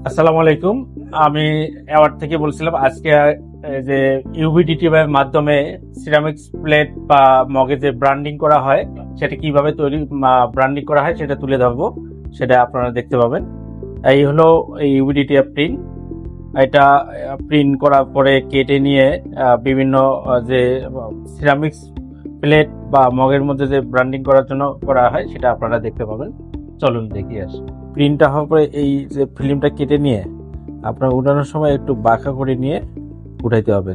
আসসালামু আলাইকুম। আমি অ্যাওয়ার্ড থেকে বলছিলাম। আজকে যে ইউভিডিটি এর মাধ্যমে সিরামিক্স প্লেট বা মগে যে ব্র্যান্ডিং করা হয় সেটা কিভাবে ব্র্যান্ডিং করা হয় সেটা তুলে ধরবো, সেটা আপনারা দেখতে পাবেন। এই হলো ইউভিডিটি প্রিন্ট। এটা প্রিন্ট করার পরে কেটে নিয়ে বিভিন্ন যে সিরামিক্স প্লেট বা মগের মধ্যে যে ব্র্যান্ডিং করার জন্য করা হয় সেটা আপনারা দেখতে পাবেন। চলুন দেখি আসি। প্রিন্টটা হওয়ার পরে এই যে ফিল্মটা কেটে নিয়ে আপনার উঠানোর সময় একটু বাঁকা করে নিয়ে উঠাইতে হবে।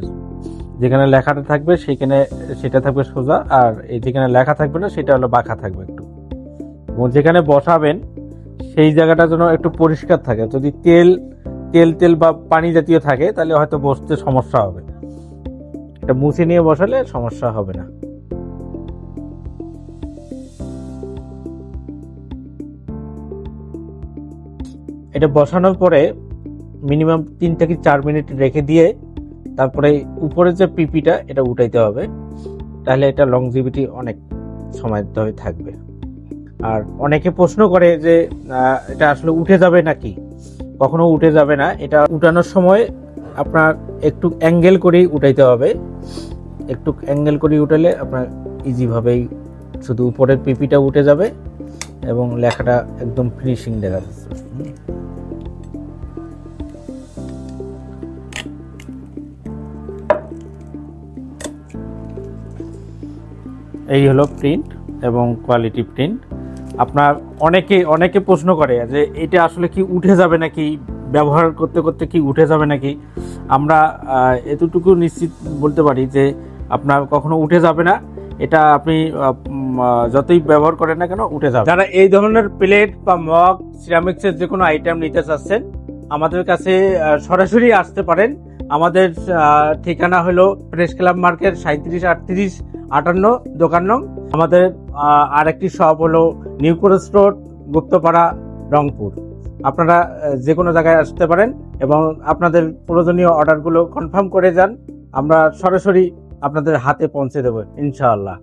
যেখানে লেখাটা থাকবে সেখানে সেটা থাকবে সোজা, আর এই যেখানে লেখা থাকবে না সেটা হলো বাঁকা থাকবে একটু। এবং যেখানে বসাবেন সেই জায়গাটা যেন একটু পরিষ্কার থাকে। যদি তেল তেল তেল বা পানি জাতীয় থাকে তাহলে হয়তো বসতে সমস্যা হবে। এটা মুছে নিয়ে বসালে সমস্যা হবে না। এটা বসানোর পরে মিনিমাম 3 থেকে 4 মিনিট রেখে দিয়ে তারপরে উপরে যে পিপিটা এটা উঠাইতে হবে, তাহলে এটা লংজিভিটি অনেক সময় ধরে থাকবে। আর অনেকে প্রশ্ন করে যে এটা আসলে উঠে যাবে নাকি। কখনো উঠে যাবে না। এটা উঠানোর সময় আপনার একটু অ্যাঙ্গেল করেই উঠাইতে হবে। একটু অ্যাঙ্গেল করে উঠালে আপনার ইজিভাবেই শুধু উপরের পিপিটা উঠে যাবে এবং লেখাটা একদম ফিনিশিং দেখা যাচ্ছে। এই হলো প্রিন্ট এবং কোয়ালিটি প্রিন্ট। আপনার অনেকে প্রশ্ন করে যে এটা আসলে কি উঠে যাবে নাকি, ব্যবহার করতে করতে কি উঠে যাবে নাকি। আমরা এতটুকু নিশ্চিত বলতে পারি যে আপনার কখনো উঠে যাবে না। এটা আপনি যতই ব্যবহার করেন না কেন উঠে যাবে। যারা এই ধরনের প্লেট বা মগ সিরামিক্সের যে কোনো আইটেম নিতে চাচ্ছেন আমাদের কাছে সরাসরি আসতে পারেন। আমাদের ঠিকানা হলো প্রেস ক্লাব মার্কেট 373858 দোকান নং। আমাদের আরেকটি শপ হলো new forest road, Guptapara, Rangpur. আপনারা যে কোনো জায়গায় আসতে পারেন এবং আপনাদের প্রয়োজনীয় অর্ডারগুলো কনফার্ম করে যান। আমরা সরাসরি আপনাদের হাতে পৌঁছে দেব ইনশাআল্লাহ।